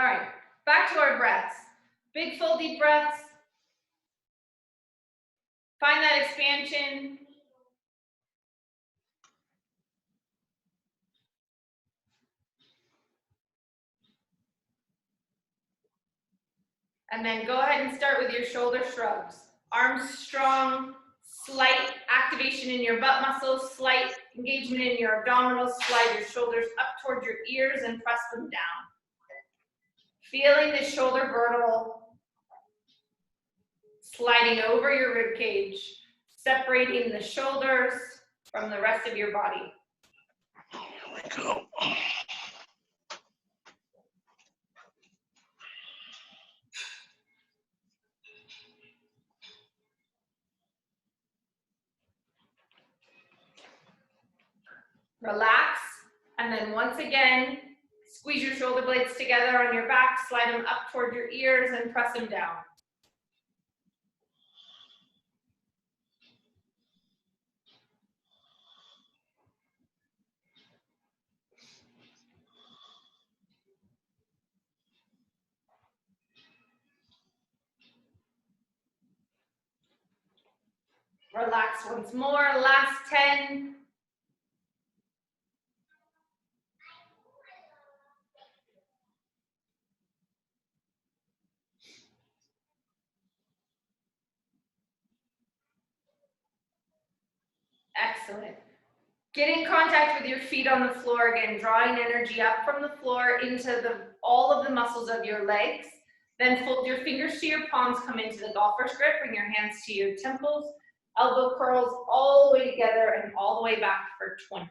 All right, back to our breaths. Big full deep breaths. Find that expansion. And then go ahead and start with your shoulder shrugs. Arms strong, slight activation in your butt muscles, slight engagement in your abdominals. Slide your shoulders up towards your ears and press them down. Feeling the shoulder girdle sliding over your rib cage, separating the shoulders from the rest of your body. Here we go. Relax, and then once again, squeeze your shoulder blades together on your back, slide them up toward your ears and press them down. Relax once more, last 10. Excellent. Get in contact with your feet on the floor again, drawing energy up from the floor into all of the muscles of your legs. Then fold your fingers to your palms, come into the golfer's grip, bring your hands to your temples, elbow curls all the way together and all the way back for 20.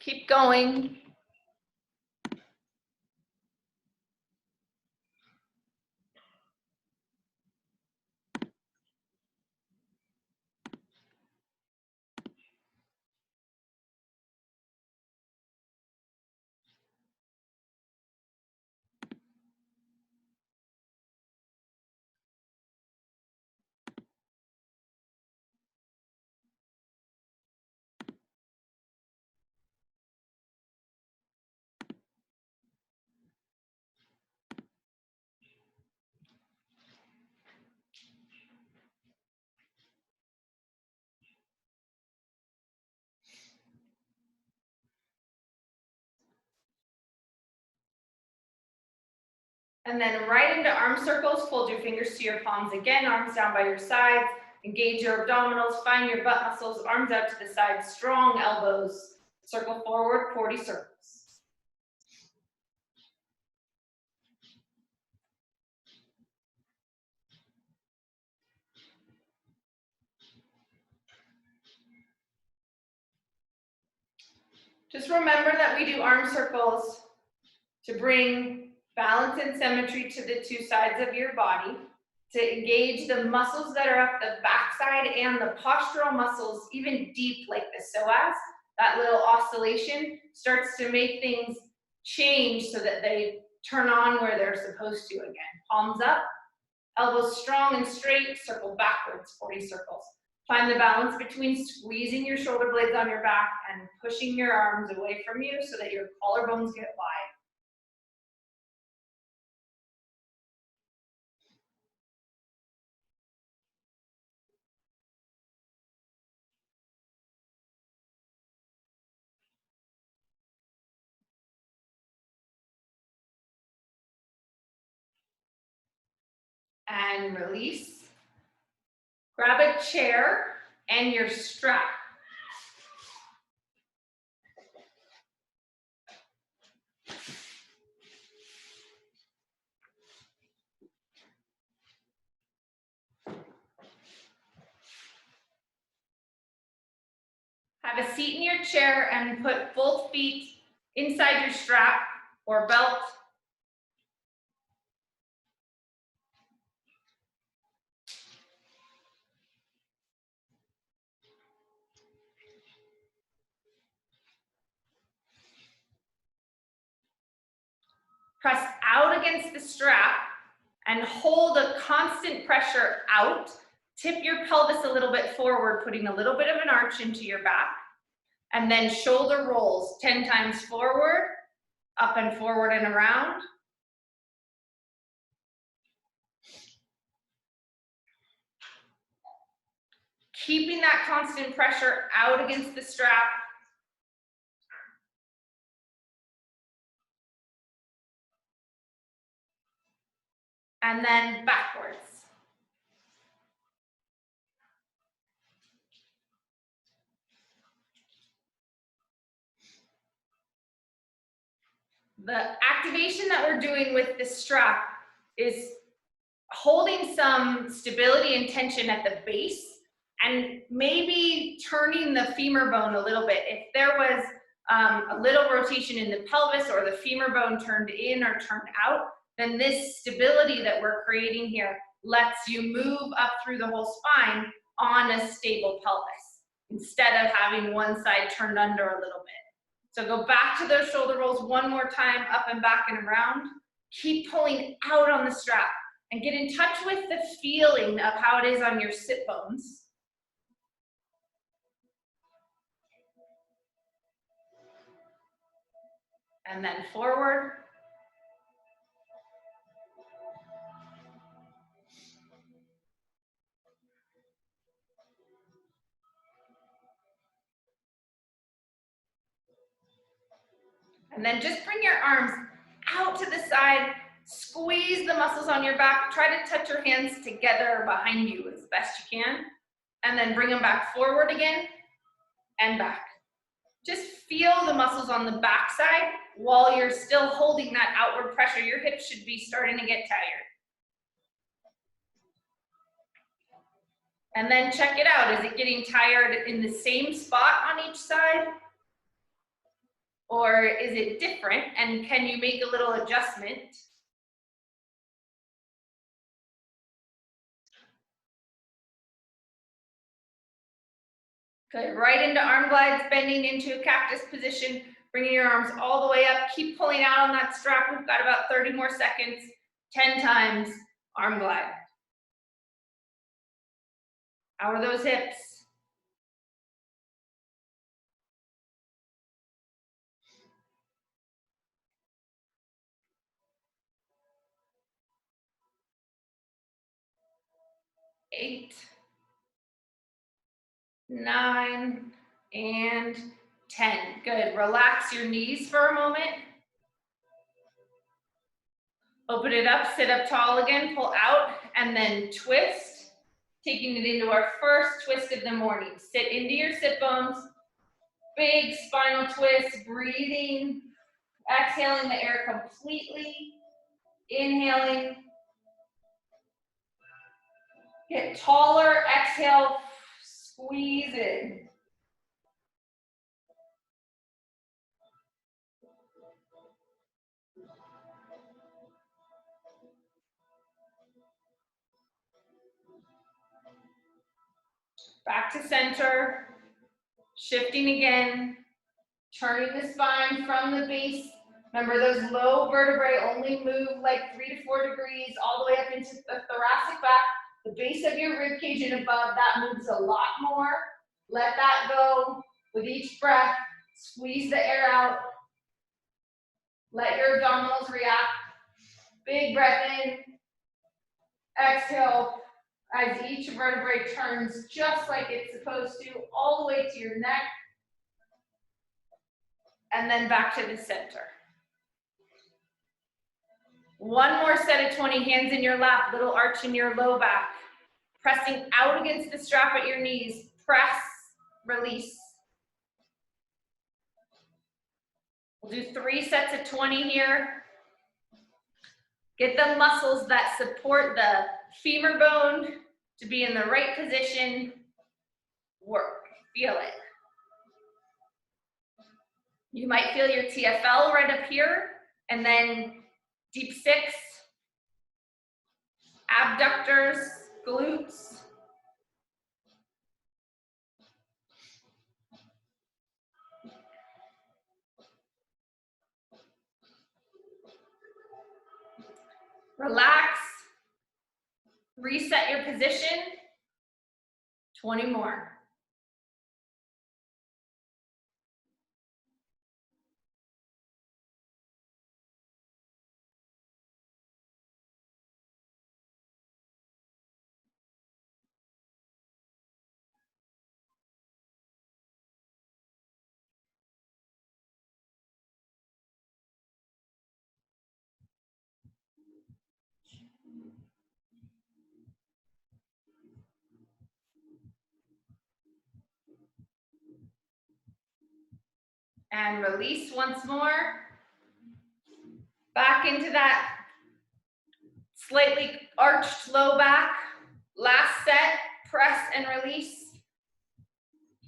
Keep going. And then right into arm circles, fold your fingers to your palms again, arms down by your sides, engage your abdominals, find your butt muscles, arms out to the side, strong elbows, circle forward, 40 circles. Just remember that we do arm circles to bring balance and symmetry to the two sides of your body, to engage the muscles that are up the backside and the postural muscles, even deep like the psoas. That little oscillation starts to make things change so that they turn on where they're supposed to again. Palms up, elbows strong and straight, circle backwards, 40 circles. Find the balance between squeezing your shoulder blades on your back and pushing your arms away from you so that your collarbones get wide. And release. Grab a chair and your strap. Have a seat in your chair and put both feet inside your strap or belt. Press out against the strap and hold a constant pressure out. Tip your pelvis a little bit forward, putting a little bit of an arch into your back. And then shoulder rolls 10 times forward, up and forward and around. Keeping that constant pressure out against the strap. And then backwards. The activation that we're doing with this strap is holding some stability and tension at the base and maybe turning the femur bone a little bit. If there was a little rotation in the pelvis or the femur bone turned in or turned out, then this stability that we're creating here lets you move up through the whole spine on a stable pelvis instead of having one side turned under a little bit. So go back to those shoulder rolls one more time, up and back and around. Keep pulling out on the strap and get in touch with the feeling of how it is on your sit bones. And then forward. And then just bring your arms out to the side, squeeze the muscles on your back, try to touch your hands together behind you as best you can, and then bring them back forward again and back. Just feel the muscles on the back side while you're still holding that outward pressure. Your hips should be starting to get tired. And then check it out. Is it getting tired in the same spot on each side? Or is it different? And can you make a little adjustment? Good, right into arm glides, bending into a cactus position, bringing your arms all the way up. Keep pulling out on that strap. We've got about 30 more seconds, 10 times arm glide. How are those hips? Eight, 9, and 10. Good. Relax your knees for a moment. Open it up, sit up tall again, pull out, and then twist. Taking it into our first twist of the morning. Sit into your sit bones. Big spinal twist, breathing. Exhaling the air completely. Inhaling. Get taller, exhale, squeeze in. Back to center, shifting again, turning the spine from the base. Remember, those low vertebrae only move like 3 to 4 degrees all the way up into the thoracic back. The base of your rib cage and above, that moves a lot more. Let that go with each breath. Squeeze the air out. Let your abdominals react. Big breath in. Exhale as each vertebrae turns just like it's supposed to, all the way to your neck. And then back to the center. One more set of 20, hands in your lap, little arch in your low back. Pressing out against the strap at your knees. Press, release. We'll do 3 sets of 20 here. Get the muscles that support the femur bone to be in the right position. Work, feel it. You might feel your TFL right up here, and then deep 6, abductors, glutes. Reset your position. 20 more. And release once more. Back into that slightly arched low back. Last set, press and release.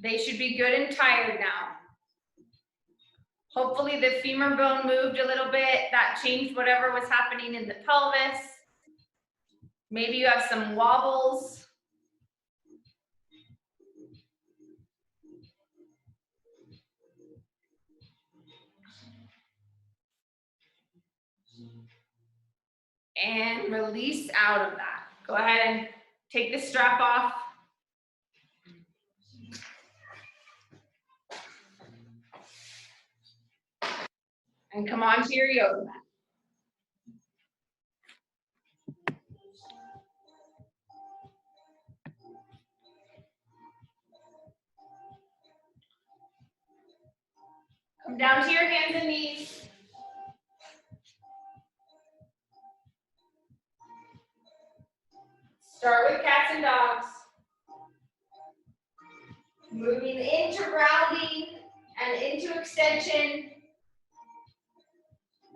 They should be good and tired now. Hopefully the femur bone moved a little bit. That changed whatever was happening in the pelvis. Maybe you have some wobbles. And release out of that. Go ahead and take the strap off. And come on to your yoga mat. Come down to your hands and knees. Start with cats and dogs. Moving into rounding and into extension.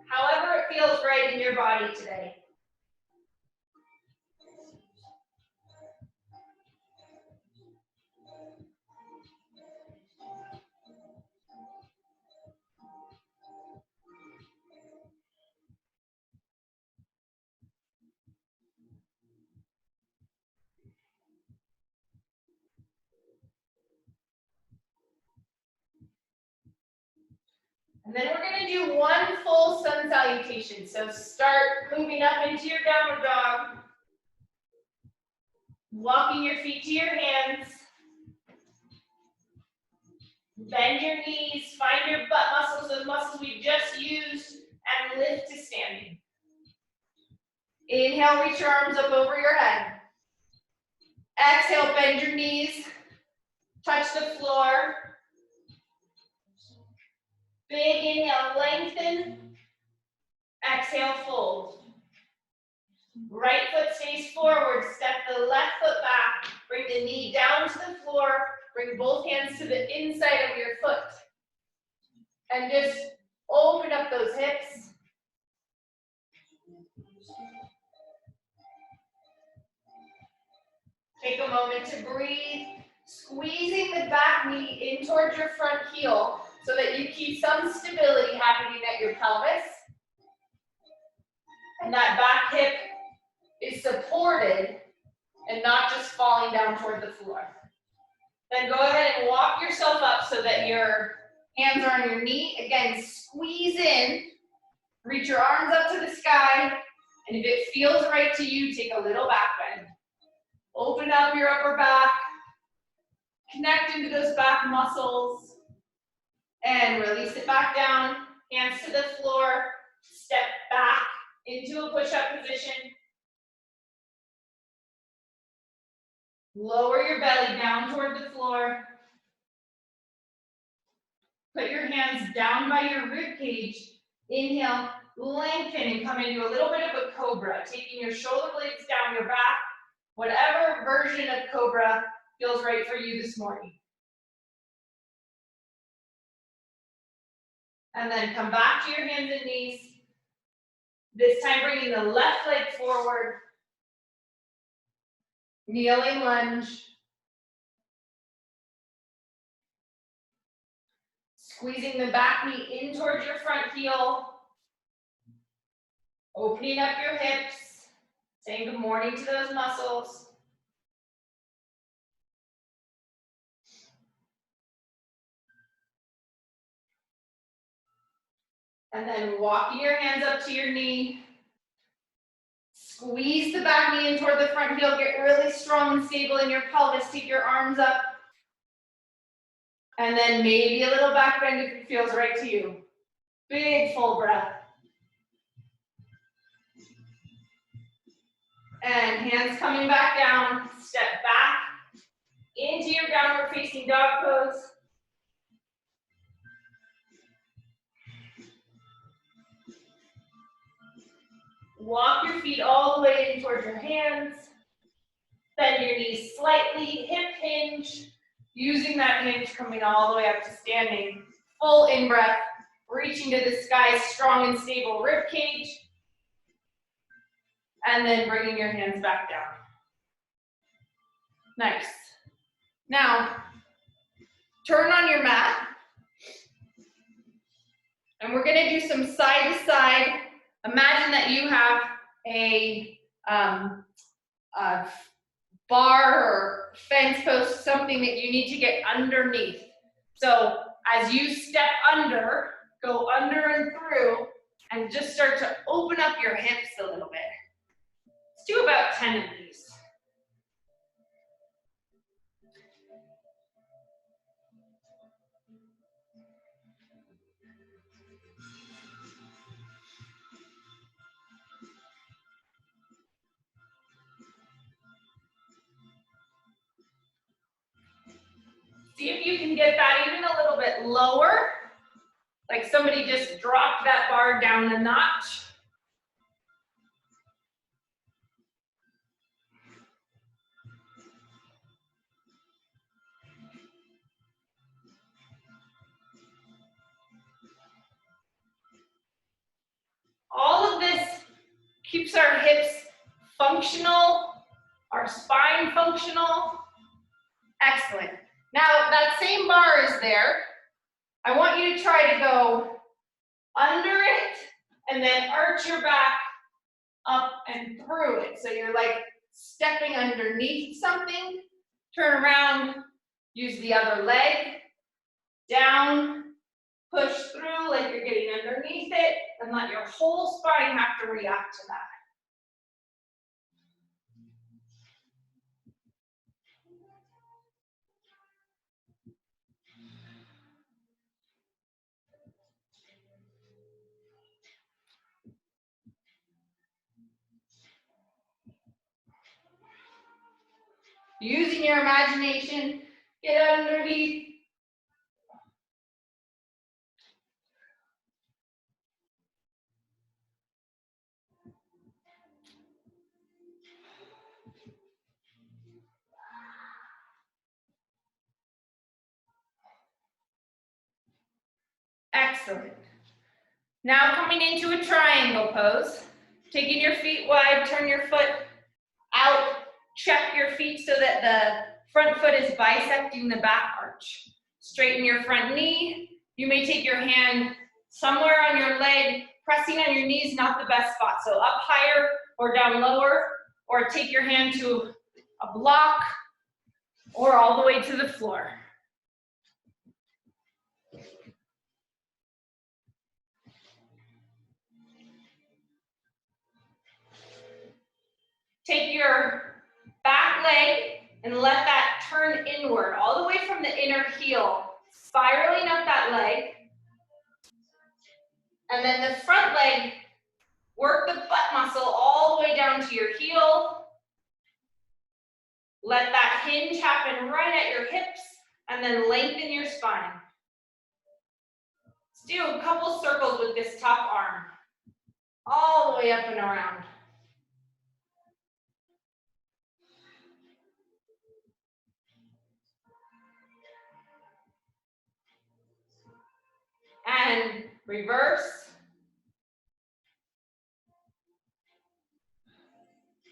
However it feels right in your body today. And then we're going to do one full sun salutation. So start moving up into your downward dog. Walking your feet to your hands. Bend your knees, find your butt muscles, those muscles we just used, and lift to standing. Inhale, reach your arms up over your head. Exhale, bend your knees, touch the floor. Big inhale, lengthen. Exhale, fold. Right foot stays forward, step the left foot back. Bring the knee down to the floor. Bring both hands to the inside of your foot. And just open up those hips. Take a moment to breathe, squeezing the back knee in towards your front heel so that you keep some stability happening at your pelvis. And that back hip is supported and not just falling down toward the floor. Then go ahead and walk yourself up so that your hands are on your knee. Again, squeeze in, reach your arms up to the sky, and if it feels right to you, take a little back bend. Open up your upper back, connect into those back muscles, and release it back down. Hands to the floor, step back into a push-up position. Lower your belly down toward the floor. Put your hands down by your rib cage. Inhale, lengthen and come into a little bit of a cobra, taking your shoulder blades down your back, whatever version of cobra feels right for you this morning. And then come back to your hands and knees. This time bringing the left leg forward. Kneeling lunge. Squeezing the back knee in towards your front heel. Opening up your hips. Saying good morning to those muscles. And then walking your hands up to your knee. Squeeze the back knee in toward the front heel. Get really strong and stable in your pelvis. Take your arms up. And then maybe a little back bend if it feels right to you. Big full breath. And hands coming back down. Step back into your downward facing dog pose. Walk your feet all the way in towards your hands. Bend your knees slightly, hip hinge. Using that hinge coming all the way up to standing. Full in-breath, reaching to the sky, strong and stable rib cage. And then bringing your hands back down. Nice. Now, turn on your mat. And we're gonna do some side to side. Imagine that you have a bar or fence post, something that you need to get underneath. So as you step under, go under and through, and just start to open up your hips a little bit. Let's do about 10 of these. See if you can get that even a little bit lower, like somebody just dropped that bar down a notch. All of this keeps our hips functional, our spine functional. Excellent. Now that same bar is there. I want you to try to go under it and then arch your back up and through it. So you're like stepping underneath something. Turn around, use the other leg, down, push through like you're getting underneath it, and let your whole spine have to react to that. Using your imagination, get underneath. Excellent. Now coming into a triangle pose, taking your feet wide, turn your foot out, check your feet so that the front foot is bisecting the back arch. Straighten your front knee. You may take your hand somewhere on your leg. Pressing on your knees, not the best spot. So up higher or down lower, or take your hand to a block or all the way to the floor. Take your back leg and let that turn inward, all the way from the inner heel, spiraling up that leg. And then the front leg, work the butt muscle all the way down to your heel. Let that hinge happen right at your hips, and then lengthen your spine. Let's do a couple circles with this top arm, all the way up and around. And reverse.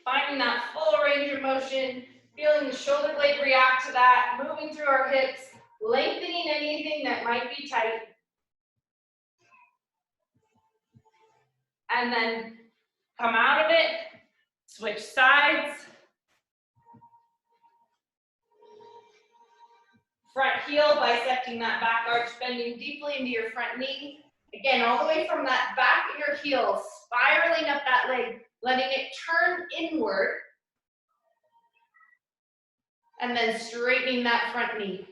Finding that full range of motion, feeling the shoulder blade react to that, moving through our hips, lengthening anything that might be tight. And then come out of it, switch sides. Front heel, bisecting that back arch, bending deeply into your front knee. Again, all the way from that back of your heel, spiraling up that leg, letting it turn inward, and then straightening that front knee.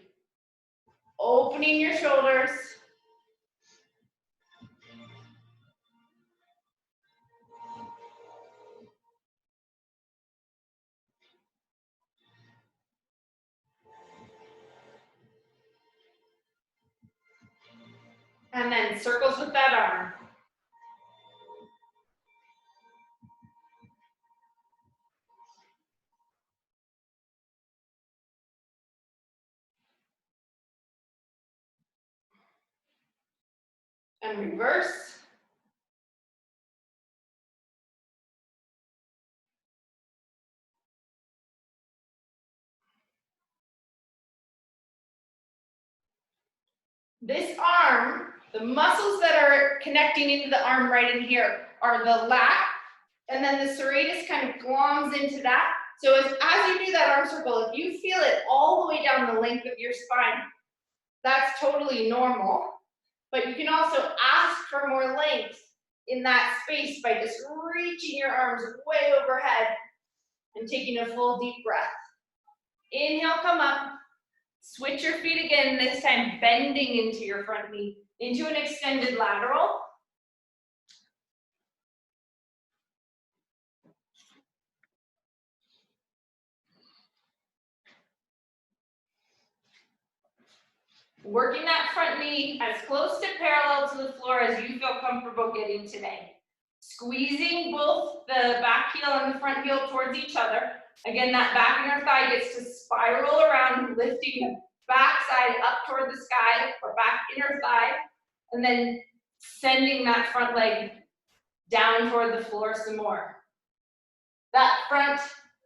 Opening your shoulders. And then circles with that arm. And reverse. This arm, the muscles that are connecting into the arm right in here are the lat, and then the serratus kind of gloms into that. So as you do that arm circle, if you feel it all the way down the length of your spine, that's totally normal. But you can also ask for more length in that space by just reaching your arms way overhead and taking a full deep breath. Inhale, come up. Switch your feet again, this time bending into your front knee, into an extended lateral. Working that front knee as close to parallel to the floor as you feel comfortable getting today. Squeezing both the back heel and the front heel towards each other. Again, that back inner thigh gets to spiral around, lifting the back side up toward the sky, or back inner thigh, and then sending that front leg down toward the floor some more. That front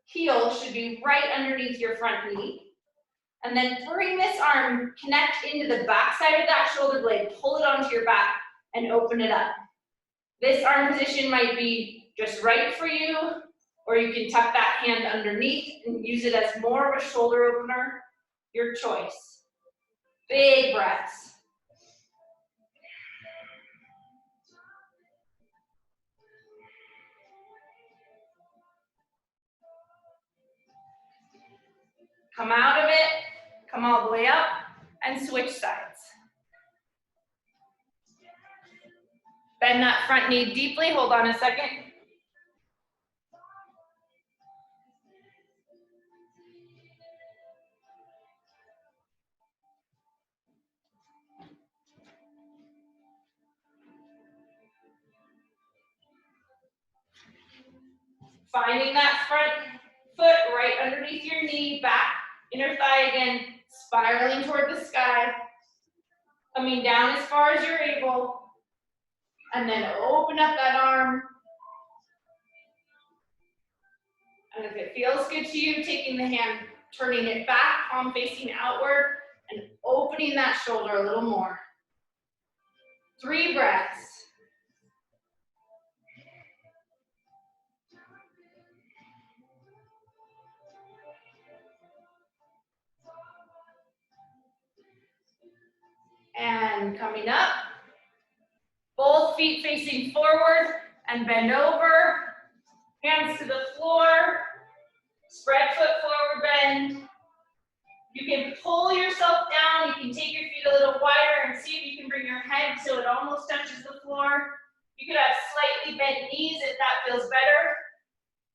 heel should be right underneath your front knee. And then bring this arm, connect into the back side of that shoulder blade, pull it onto your back and open it up. This arm position might be just right for you, or you can tuck that hand underneath and use it as more of a shoulder opener, your choice. Big breaths. Come out of it, come all the way up, and switch sides. Bend that front knee deeply, hold on a second. Finding that front foot right underneath your knee, back, inner thigh again, spiraling toward the sky. Coming down as far as you're able. And then open up that arm. And if it feels good to you, taking the hand, turning it back, palm facing outward, and opening that shoulder a little more. 3 breaths. And coming up, both feet facing forward and bend over, hands to the floor, spread foot forward bend. You can pull yourself down, you can take your feet a little wider and see if you can bring your head so it almost touches the floor. You could have slightly bent knees if that feels better.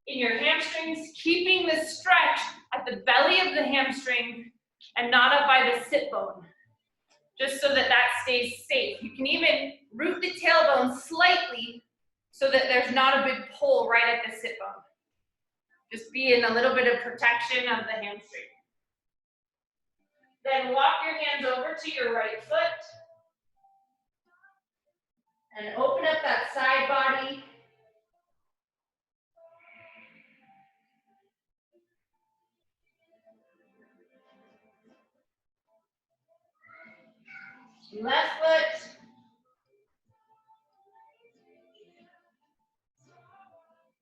In your hamstrings, keeping the stretch at the belly of the hamstring and not up by the sit bone, just so that that stays safe. You can even root the tailbone slightly so that there's not a big pull right at the sit bone. Just be in a little bit of protection of the hamstring. Then walk your hands over to your right foot and open up that side body. Left foot.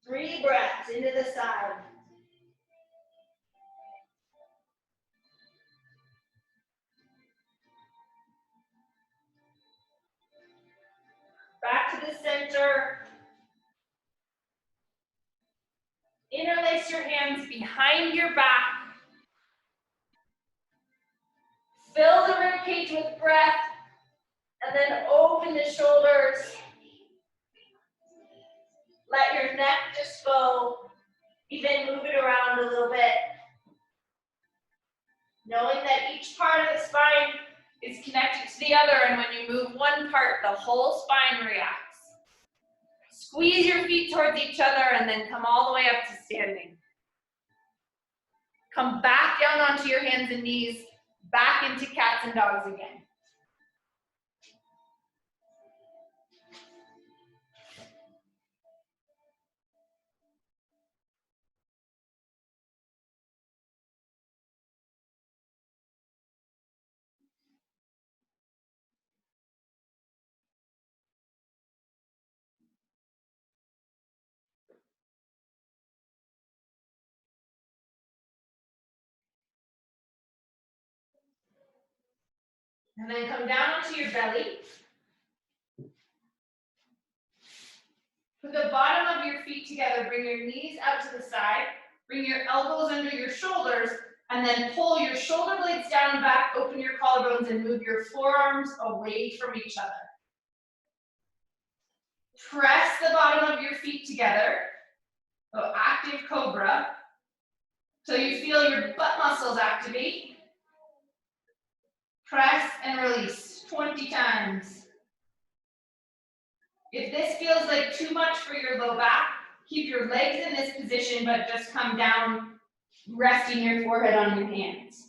Three breaths into the side. Back to the center. behind your back. Fill the rib cage with breath, and then open the shoulders. Let your neck just go. Even move it around a little bit. Knowing that each part of the spine is connected to the other, and when you move one part, the whole spine reacts. Squeeze your feet towards each other and then come all the way up to standing. Come back down onto your hands and knees, back into cats and dogs again. And then come down onto your belly. Put the bottom of your feet together, bring your knees out to the side, bring your elbows under your shoulders, and then pull your shoulder blades down and back, open your collarbones, and move your forearms away from each other. Press the bottom of your feet together, so active cobra, so you feel your butt muscles activate. Press and release 20 times. If this feels like too much for your low back, keep your legs in this position, but just come down, resting your forehead on your hands.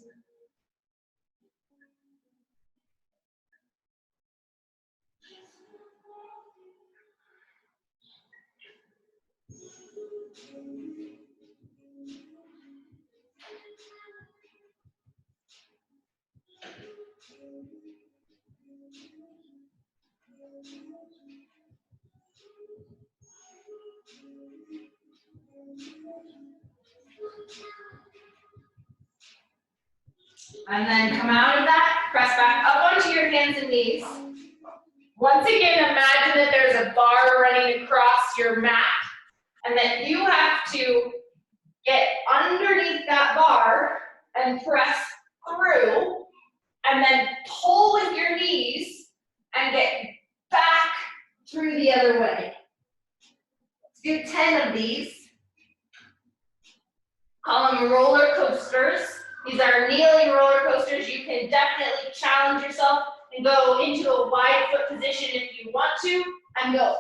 And then come out of that, press back up onto your hands and knees. Once again, imagine that there's a bar running across your mat and that you have to get underneath that bar and press through and then pull with your knees and get back through the other way. Let's do 10 of these. Call them roller coasters. These are kneeling roller coasters. You can definitely challenge yourself and go into a wide foot position if you want to, and go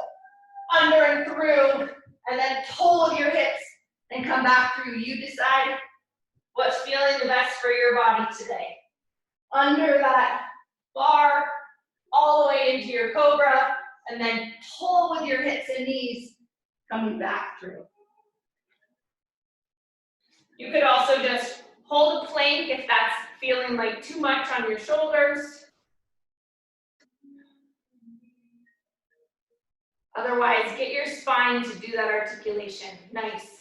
under and through, and then pull with your hips and come back through. You decide what's feeling the best for your body today. Under that bar, all the way into your cobra, and then pull with your hips and knees, coming back through. You could also just hold a plank if that's feeling like too much on your shoulders. Otherwise, get your spine to do that articulation. Nice.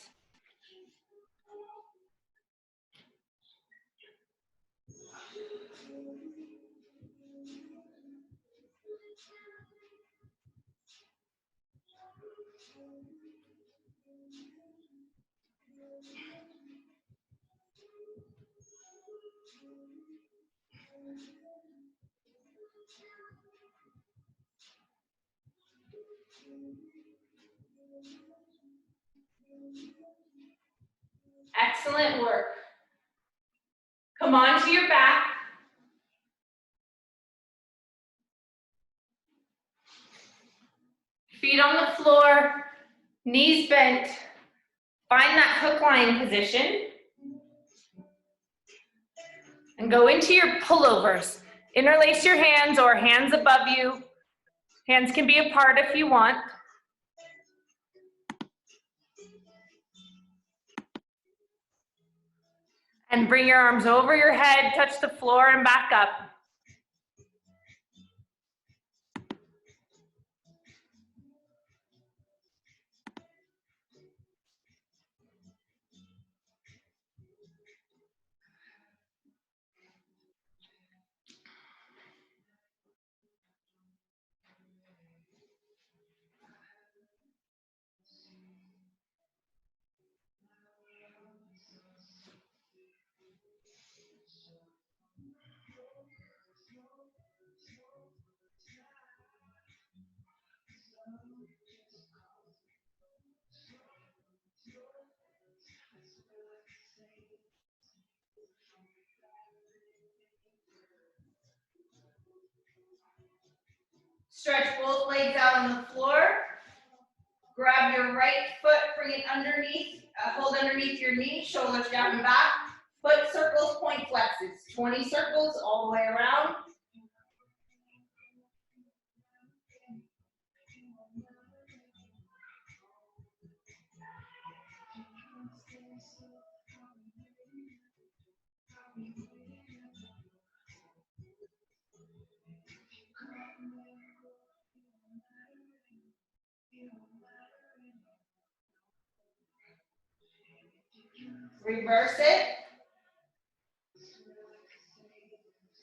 Excellent work. Come onto your back. Feet on the floor, knees bent. Find that hook line position. And go into your pullovers. Interlace your hands or hands above you. Hands can be apart if you want. And bring your arms over your head, touch the floor and back up. Stretch both legs out on the floor. Grab your right foot, bring it underneath, hold underneath your knee, shoulders down and back. Foot circles, point flexes. 20 circles all the way around. Reverse it.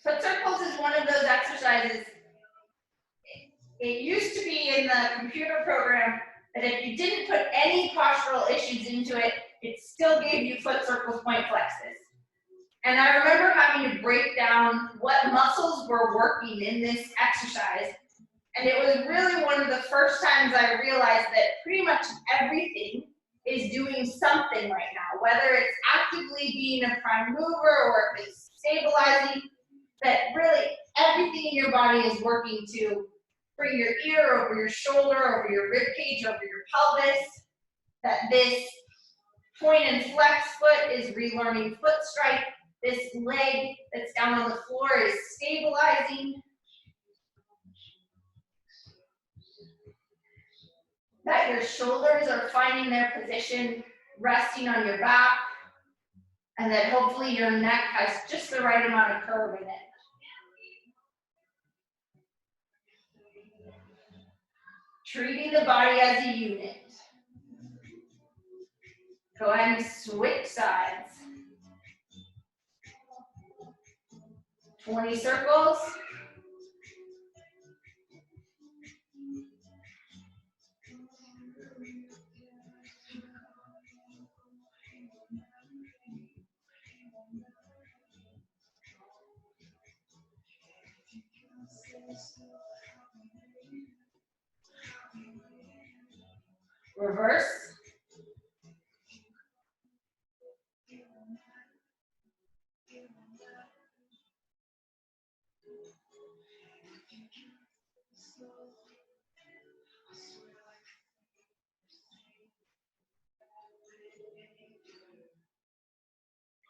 Foot circles is one of those exercises. It used to be in the computer program that if you didn't put any postural issues into it, it still gave you foot circles, point flexes. And I remember having to break down what muscles were working in this exercise. And it was really one of the first times I realized that pretty much everything is doing something right now, whether it's actively being a prime mover or if it's stabilizing, that really everything in your body is working to bring your ear over your shoulder, over your rib cage, over your pelvis, that this point and flex foot is relearning foot strike, this leg that's down on the floor is stabilizing, that your shoulders are finding their position, resting on your back, and that hopefully your neck has just the right amount of curve in it. Treating the body as a unit. Go ahead and switch sides. 20 circles. Reverse.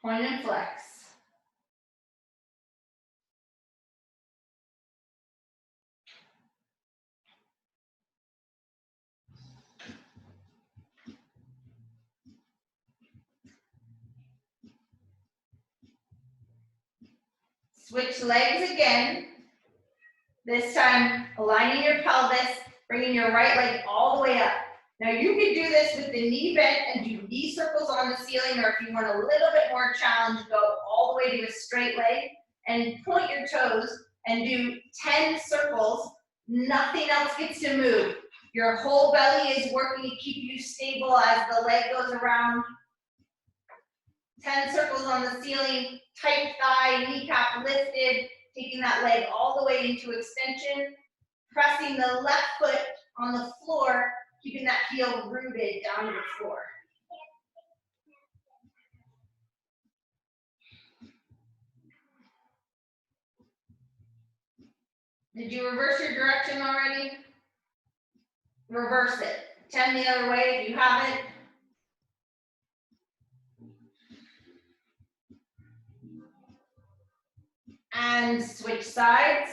Point and flex. Switch legs again. This time, aligning your pelvis, bringing your right leg all the way up. Now you can do this with the knee bent and do knee circles on the ceiling, or if you want a little bit more challenge, go all the way to a straight leg and point your toes and do 10 circles. Nothing else gets to move. Your whole belly is working to keep you stable as the leg goes around. 10 circles on the ceiling, tight thigh, kneecap lifted, taking that leg all the way into extension, pressing the left foot on the floor, keeping that heel rooted down to the floor. Did you reverse your direction already? Reverse it. 10 the other way if you haven't. And switch sides.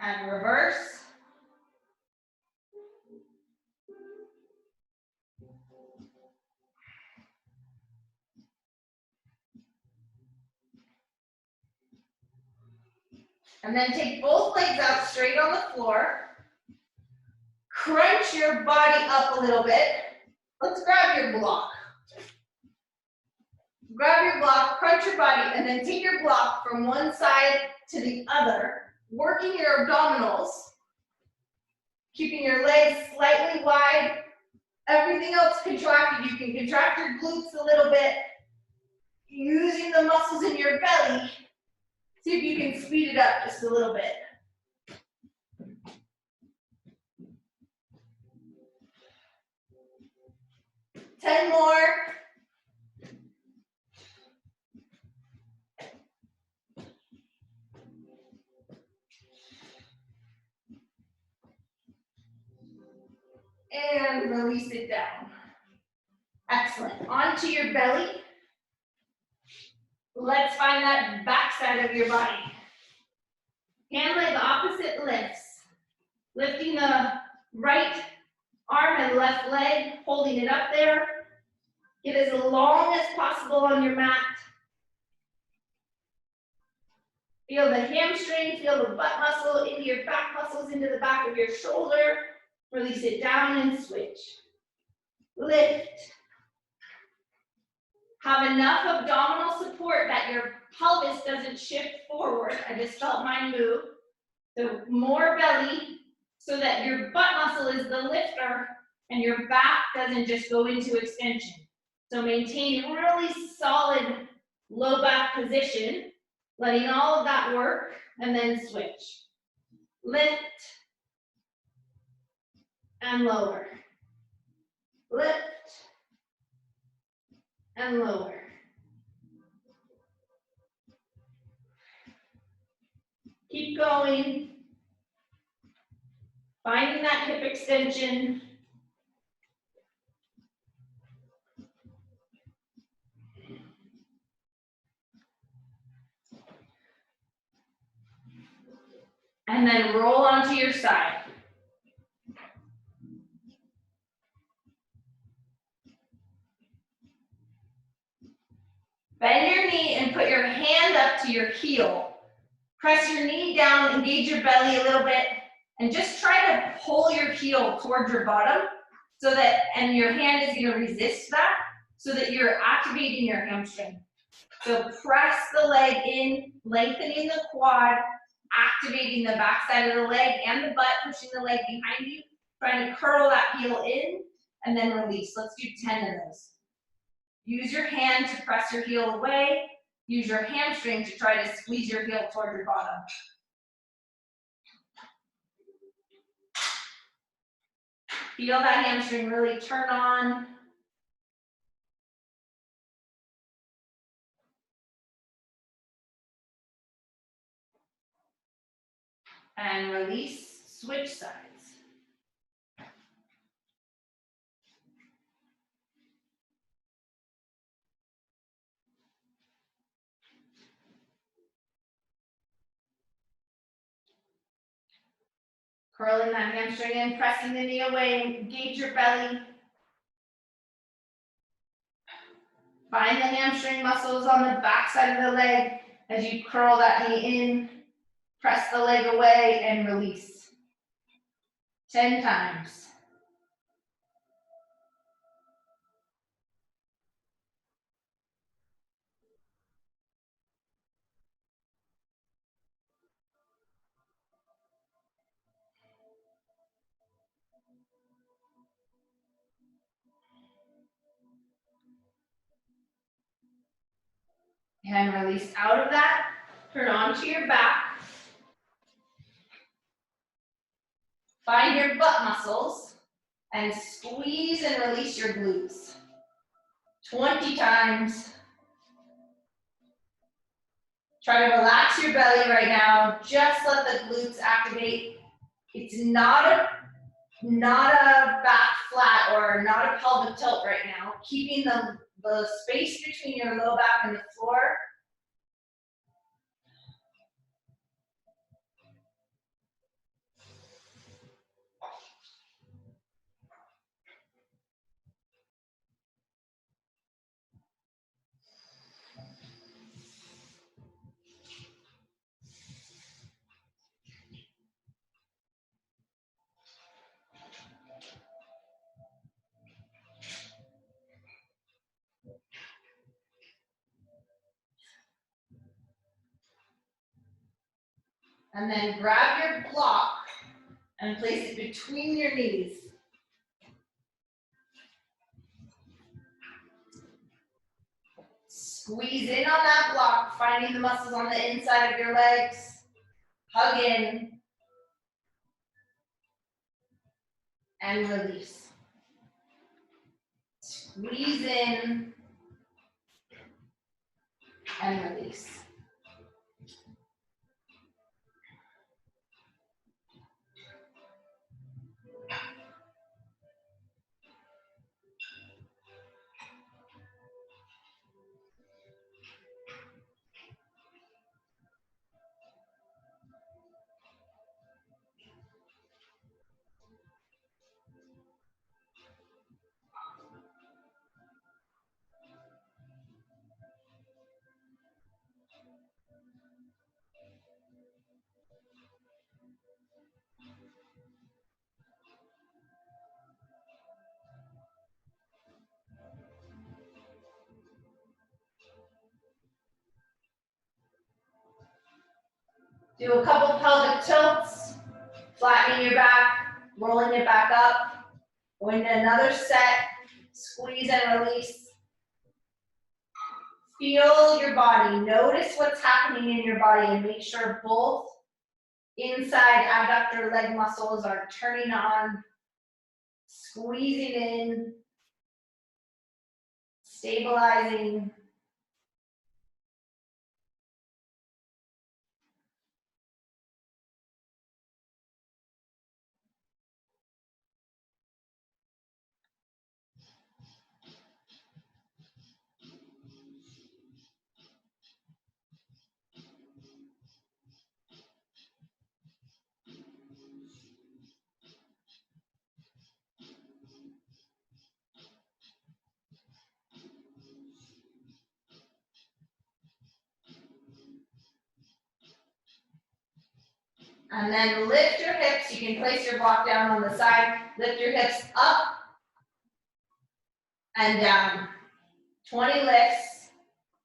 And reverse. And then take both legs out straight on the floor. Crunch your body up a little bit. Let's grab your block. Grab your block, crunch your body, and then take your block from one side to the other, working your abdominals, keeping your legs slightly wide, everything else contracted. You can contract your glutes a little bit, using the muscles in your belly See if you can speed it up just a little bit. Ten more. And release it down. Excellent. Onto your belly. Let's find that back side of your body. Hand leg opposite lifts. Lifting the right arm and left leg, holding it up there. Get as long as possible on your mat. Feel the hamstring, feel the butt muscle into your back muscles, into the back of your shoulder. Release it down and switch. Lift. Have enough abdominal support that your pelvis doesn't shift forward. I just felt mine move. So more belly so that your butt muscle is the lifter and your back doesn't just go into extension. So maintain really solid low back position, letting all of that work, and then switch. Lift and lower. Lift and lower. Keep going. Finding that hip extension. And then roll onto your side. Bend your knee and put your hand up to your heel. Press your knee down, engage your belly a little bit, and just try to pull your heel towards your bottom so that, and your hand is gonna resist that, so that you're activating your hamstring. So press the leg in, lengthening the quad, activating the back side of the leg and the butt, pushing the leg behind you, trying to curl that heel in, and then release. Let's do 10 of those. Use your hand to press your heel away. Use your hamstring to try to squeeze your heel toward your bottom. Feel that hamstring really turn on. And release, switch sides. Curling that hamstring in, pressing the knee away, engage your belly. Find the hamstring muscles on the back side of the leg as you curl that knee in, press the leg away and release. 10 times. And release out of that, turn onto your back. Find your butt muscles and squeeze and release your glutes. 20 times. Try to relax your belly right now. Just let the glutes activate. It's not a back flat or not a pelvic tilt right now. Keeping the space between your low back and the floor. And then grab your block and place it between your knees. Squeeze in on that block, finding the muscles on the inside of your legs. Hug in. And release. Squeeze in. And release. Do a couple pelvic tilts, flattening your back, rolling it back up. Go into another set, squeeze and release. Feel your body, notice what's happening in your body and make sure both inside abductor leg muscles are turning on, squeezing in, stabilizing. And then lift your hips. You can place your block down on the side. Lift your hips up and down. 20 lifts.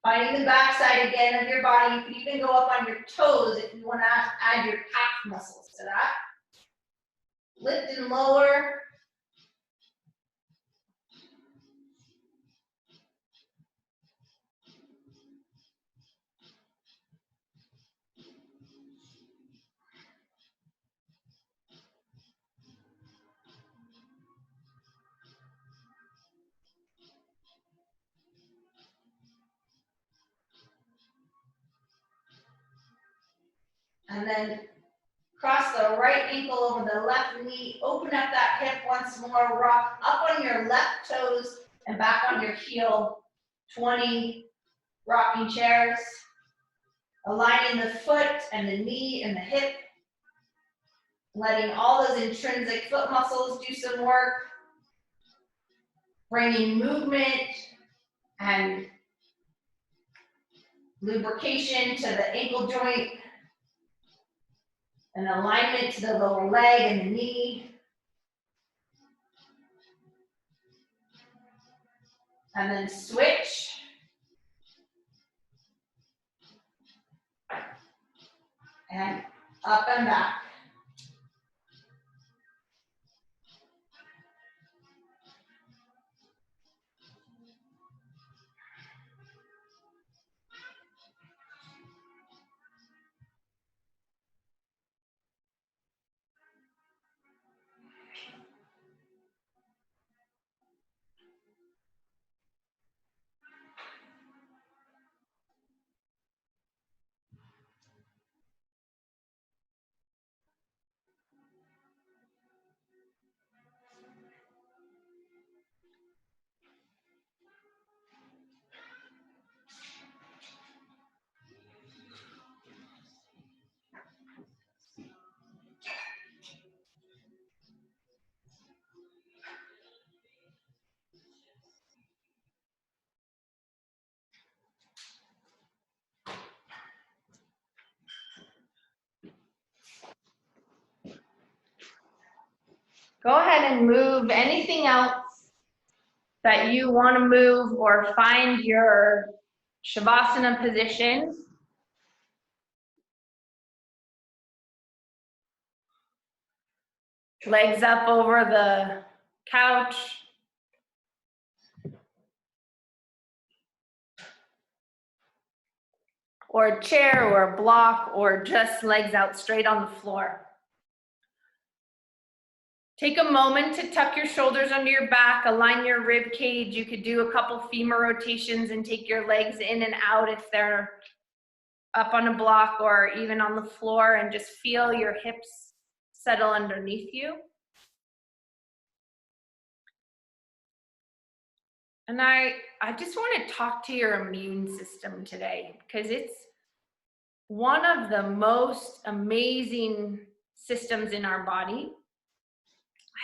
Finding the back side again of your body. You can even go up on your toes if you want to add your calf muscles to that. Lift and lower. And then cross the right ankle over the left knee. Open up that hip once more. Rock up on your left toes and back on your heel. 20 rocking chairs. Aligning the foot and the knee and the hip. Letting all those intrinsic foot muscles do some work. Bringing movement and lubrication to the ankle joint. And alignment to the lower leg and the knee. And then switch. And up and back. Go ahead and move anything else that you want to move or find your Shavasana position. Legs up over the couch. or a chair or a block, or just legs out straight on the floor. Take a moment to tuck your shoulders under your back, align your rib cage. You could do a couple femur rotations and take your legs in and out if they're up on a block or even on the floor, and just feel your hips settle underneath you. And I just want to talk to your immune system today, because it's one of the most amazing systems in our body.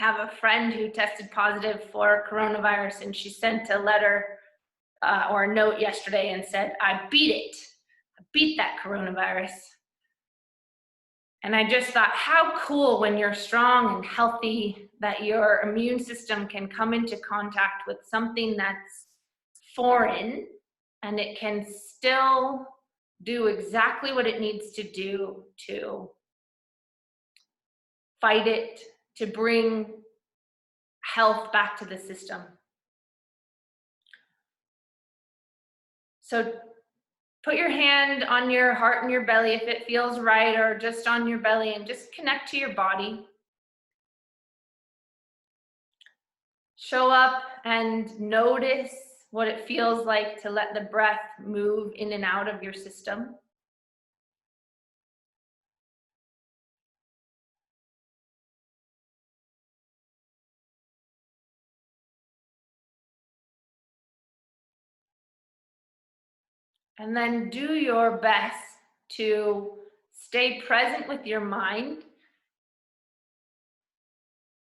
I have a friend who tested positive for coronavirus, and she sent a letter or a note yesterday and said, I beat it. I beat that coronavirus. And I just thought, how cool when you're strong and healthy that your immune system can come into contact with something that's foreign, and it can still do exactly what it needs to do to fight it, to bring health back to the system. So put your hand on your heart and your belly if it feels right, or just on your belly, and just connect to your body. Show up and notice what it feels like to let the breath move in and out of your system. And then do your best to stay present with your mind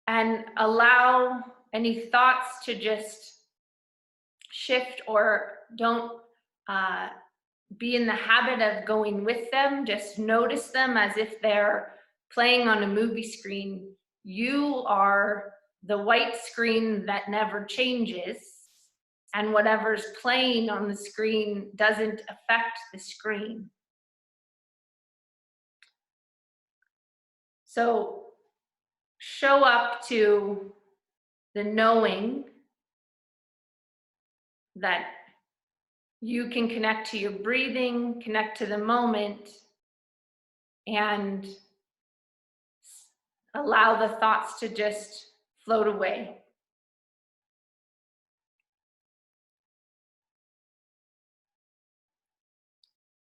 and allow any thoughts to just shift, or don't be in the habit of going with them. Just notice them as if they're playing on a movie screen. You are the white screen that never changes, and whatever's playing on the screen doesn't affect the screen. So show up to the knowing that you can connect to your breathing, connect to the moment, and allow the thoughts to just float away.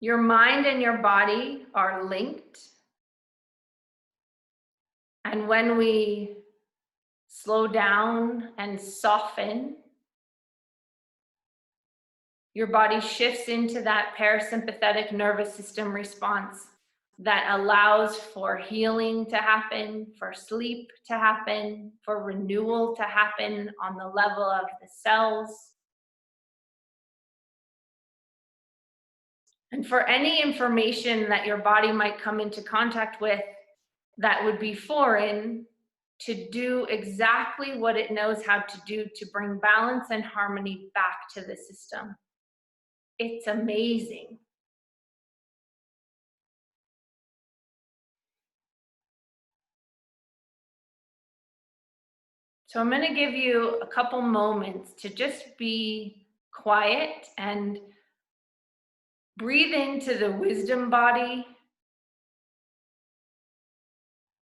Your mind and your body are linked. And when we slow down and soften, your body shifts into that parasympathetic nervous system response that allows for healing to happen, for sleep to happen, for renewal to happen on the level of the cells. And for any information that your body might come into contact with that would be foreign, to do exactly what it knows how to do to bring balance and harmony back to the system. It's amazing. So I'm going to give you a couple moments to just be quiet and breathe into the wisdom body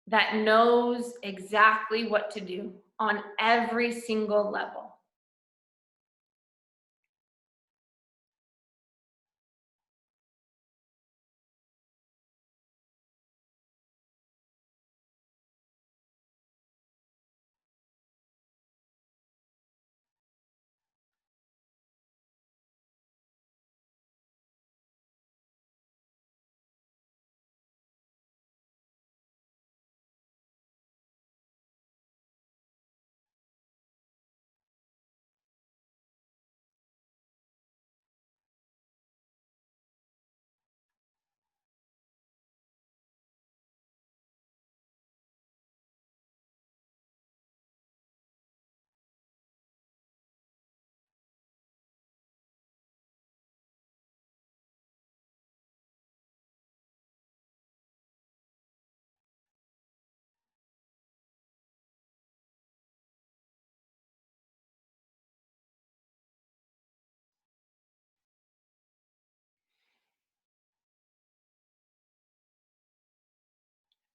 that knows exactly what to do on every single level.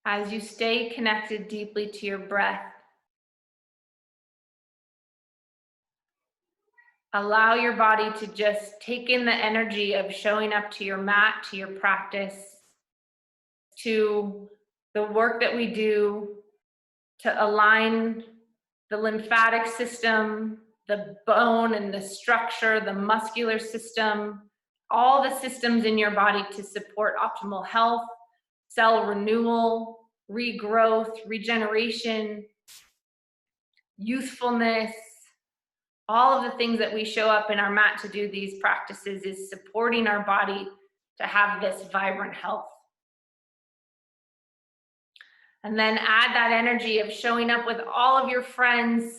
As you stay connected deeply to your breath, allow your body to just take in the energy of showing up to your mat, to your practice, to the work that we do to align the lymphatic system, the bone and the structure, the muscular system, all the systems in your body to support optimal health, cell renewal, regrowth, regeneration, youthfulness. All of the things that we show up in our mat to do these practices is supporting our body to have this vibrant health. And then add that energy of showing up with all of your friends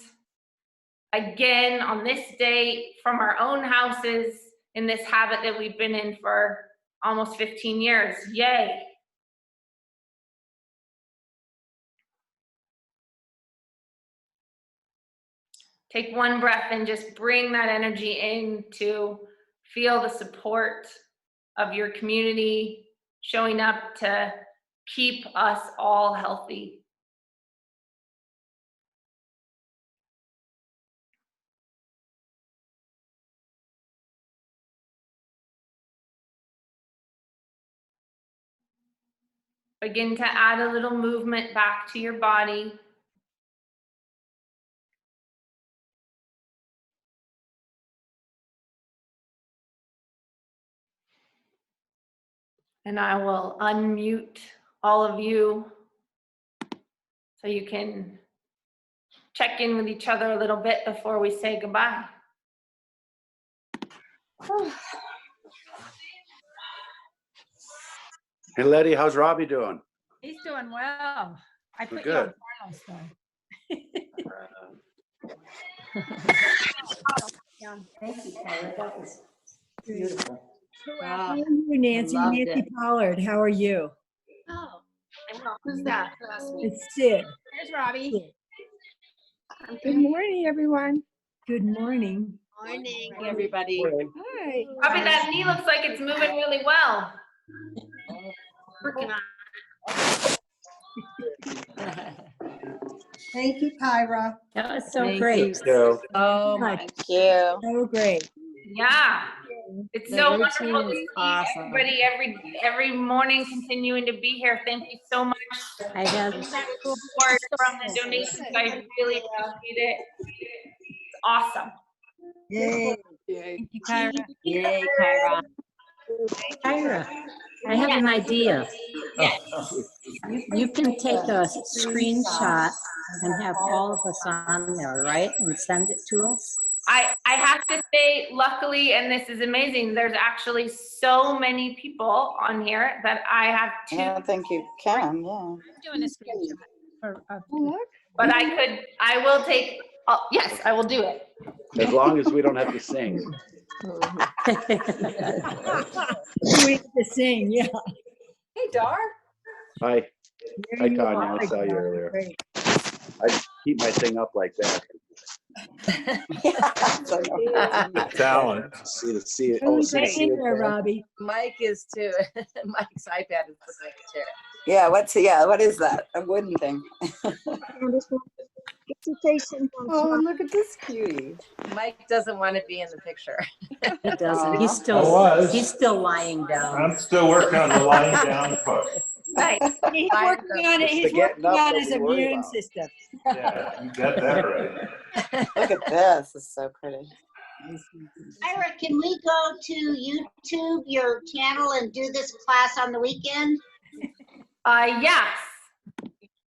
again on this day from our own houses in this habit that we've been in for almost 15 years. Yay. Take one breath and just bring that energy in to feel the support of your community showing up to keep us all healthy. Begin to add a little movement back to your body. And I will unmute all of you so you can check in with each other a little bit before we say goodbye. Hey, Letty, how's Robbie doing? He's doing well. I put you Good. on Carlos though. Thank you, Tyler. That was beautiful. Wow. How are you, Nancy? Loved Nancy it. Pollard, how are you? Oh, who's that? It's Sid. There's Robbie. Good morning, everyone. Good morning. Morning. Everybody. Hi. Robbie, that knee looks like it's moving really well. Working on. Thank you, Kyra. That was so Thank great. So, Oh my my you. So great. Yeah. It's The so routine wonderful to is see awesome. everybody every morning continuing to be here. Thank you so much I had for support from the donations. I really appreciate it. It's awesome. Yay. Thank you, Kyra. Yay, Kyra. Kyra, I have an idea. You can take a screenshot and have all of us on there, right? And send it to us? I have to say, luckily, and this is amazing, there's actually so many people on here that I have I don't think you can, yeah. I'm doing a screenshot for, but I will take, yes, I will do it. as long as we don't have to sing. We have to sing, yeah. Hey, Dar. Hi, There Hi, you Tanya. are. I saw you earlier. Great. I just keep my thing up like that. Talent. See it. Oh, see Hang in it. there, Robbie. Mike is too. Mike's iPad is the secretary. Yeah, what is that? A wooden thing. Oh, look at this cutie. Mike doesn't want to be in the picture. He doesn't. He's still lying down. I'm still working on the lying down part. Nice. He's working on it. It's He's the getting working up on that his we worry immune about. system. Yeah, you got that right. Look at this. It's so pretty. Ira, can we go to YouTube, your channel, and do this class on the weekend? Yes.